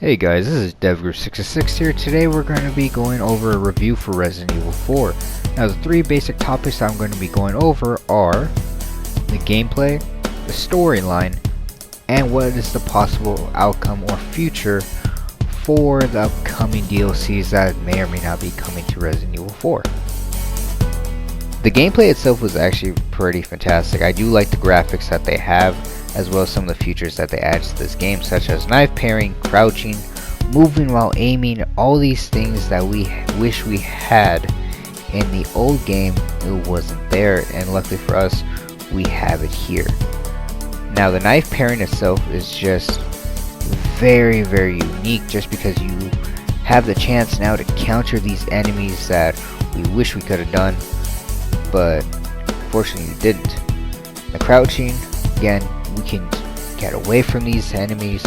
Hey guys, this is DevGroup66 here. Today we're going to be going over a review for Resident Evil 4. Now the three basic topics I'm going to be going over are the gameplay, the storyline, and what is the possible outcome or future for the upcoming DLCs that may or may not be coming to Resident Evil 4. The gameplay itself was actually pretty fantastic. I do like the graphics that they have, as well as some of the features that they add to this game, such as knife parrying, crouching, moving while aiming, all these things that we wish we had in the old game. It wasn't there, and luckily for us, we have it here. Now the knife parrying itself is just very unique, just because you have the chance now to counter these enemies that we wish we could have done, but fortunately we didn't. The crouching, again, we can get away from these enemies,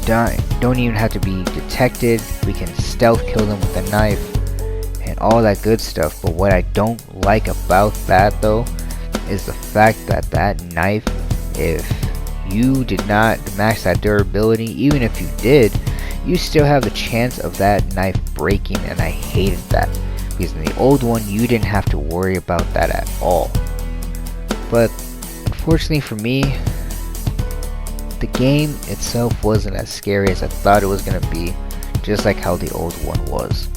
don't even have to be detected, we can stealth kill them with a knife and all that good stuff. But what I don't like about that though is the fact that that knife, if you did not max that durability, even if you did, you still have the chance of that knife breaking, and I hated that, because in the old one you didn't have to worry about that at all. But unfortunately for me, the game itself wasn't as scary as I thought it was going to be, just like how the old one was.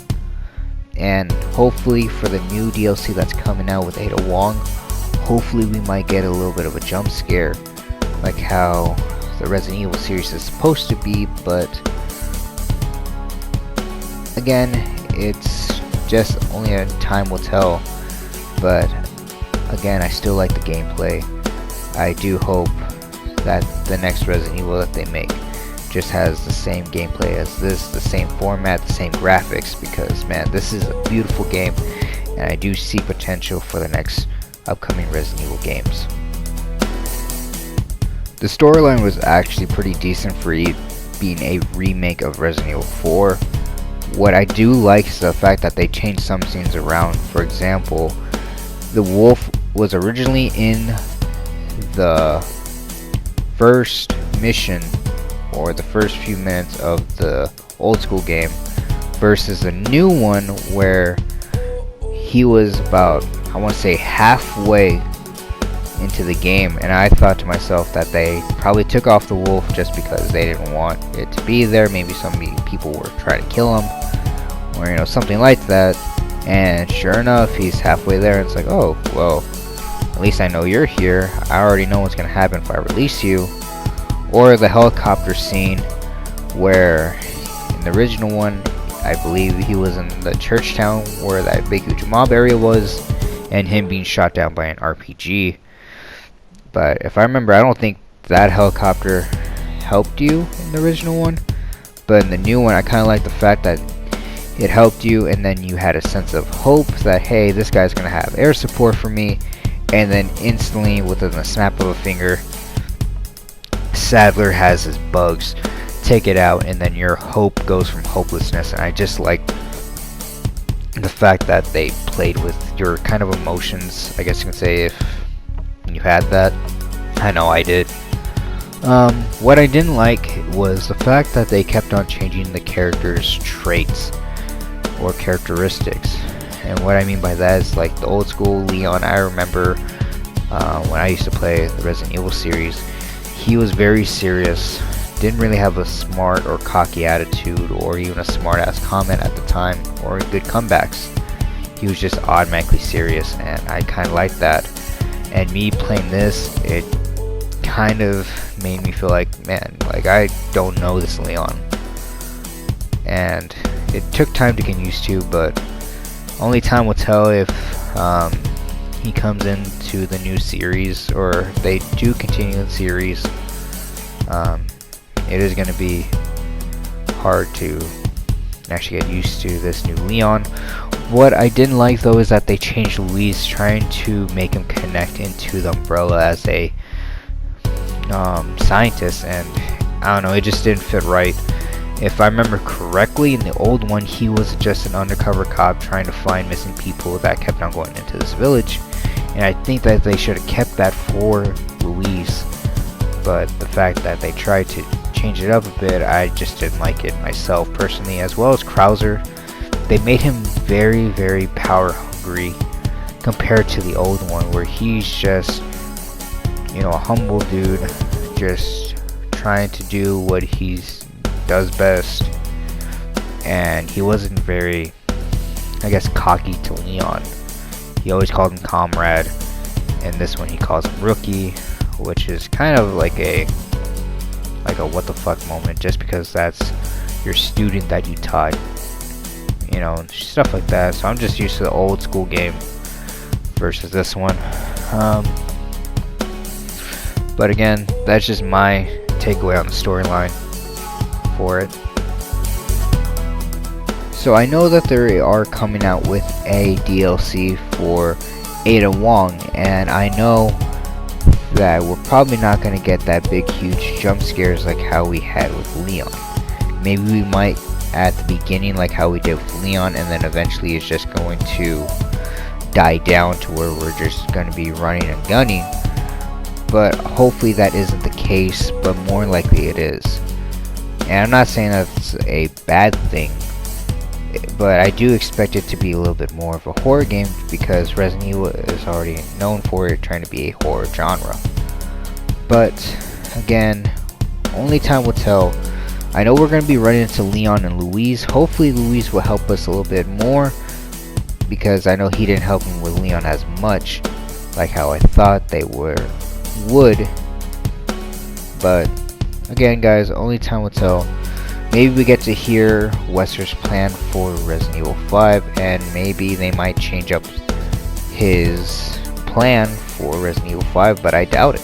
And hopefully for the new DLC that's coming out with Ada Wong, hopefully we might get a little bit of a jump scare, like how the Resident Evil series is supposed to be. But again, it's just only a time will tell. But again, I still like the gameplay. I do hope that the next Resident Evil that they make just has the same gameplay as this, the same format, the same graphics, because man, this is a beautiful game, and I do see potential for the next upcoming Resident Evil games. The storyline was actually pretty decent for being a remake of Resident Evil 4. What I do like is the fact that they changed some scenes around. For example, the wolf was originally in the first mission, or the first few minutes of the old school game, versus the new one where he was about, I want to say, halfway into the game. And I thought to myself that they probably took off the wolf just because they didn't want it to be there. Maybe some people were trying to kill him, or something like that. And sure enough, he's halfway there, and it's like, oh well, at least I know you're here. I already know what's going to happen if I release you. Or the helicopter scene where in the original one, I believe he was in the church town where that big huge mob area was, and him being shot down by an RPG. But if I remember, I don't think that helicopter helped you in the original one. But in the new one, I kind of like the fact that it helped you, and then you had a sense of hope that, hey, this guy's going to have air support for me. And then instantly, within the snap of a finger, Sadler has his bugs, take it out, and then your hope goes from hopelessness. And I just like the fact that they played with your kind of emotions, I guess you can say, if you had that. I know I did. What I didn't like was the fact that they kept on changing the characters' traits or characteristics. And what I mean by that is, like the old school Leon, I remember when I used to play the Resident Evil series, he was very serious, didn't really have a smart or cocky attitude, or even a smart ass comment at the time, or good comebacks. He was just automatically serious, and I kind of liked that. And me playing this, it kind of made me feel like, man, like I don't know this Leon. And it took time to get used to, but only time will tell if he comes into the new series, or if they do continue the series. It is going to be hard to actually get used to this new Leon. What I didn't like though is that they changed Luis, trying to make him connect into the Umbrella as a scientist, and I don't know, it just didn't fit right. If I remember correctly, in the old one, he was just an undercover cop trying to find missing people that kept on going into this village. And I think that they should have kept that for Luis. But the fact that they tried to change it up a bit. I just didn't like it myself personally, as well as Krauser. They made him very, very power hungry compared to the old one, where he's just, you know, a humble dude, just trying to do what he does best. And he wasn't very, I guess, cocky to Leon. He always called him comrade, and this one he calls him rookie, which is kind of like a what the fuck moment, just because that's your student that you taught, you know, stuff like that. So I'm just used to the old school game versus this one. But again, that's just my takeaway on the storyline for it. So I know that they are coming out with a DLC for Ada Wong, and I know that we're probably not going to get that big huge jump scares like how we had with Leon. Maybe we might at the beginning like how we did with Leon, and then eventually it's just going to die down to where we're just going to be running and gunning. But hopefully that isn't the case, but more likely it is. And I'm not saying that's a bad thing, but I do expect it to be a little bit more of a horror game, because Resident Evil is already known for it trying to be a horror genre. But again, only time will tell. I know we're going to be running into Leon and Louise. Hopefully Louise will help us a little bit more, because I know he didn't help me with Leon as much like how I thought they would. But again guys, only time will tell. Maybe we get to hear Wesker's plan for Resident Evil 5, and maybe they might change up his plan for Resident Evil 5, but I doubt it.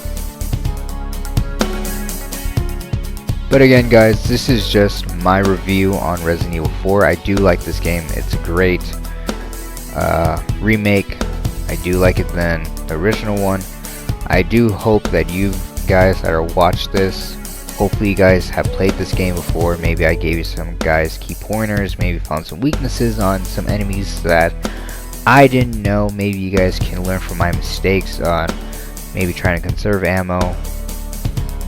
But again guys, this is just my review on Resident Evil 4. I do like this game. It's a great remake. I do like it than the original one. I do hope that you guys that are watched this, hopefully you guys have played this game before. Maybe I gave you some guys key pointers, maybe found some weaknesses on some enemies that I didn't know. Maybe you guys can learn from my mistakes on maybe trying to conserve ammo.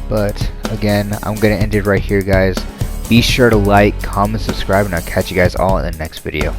But again, I'm gonna end it right here guys. Be sure to like, comment, subscribe, and I'll catch you guys all in the next video.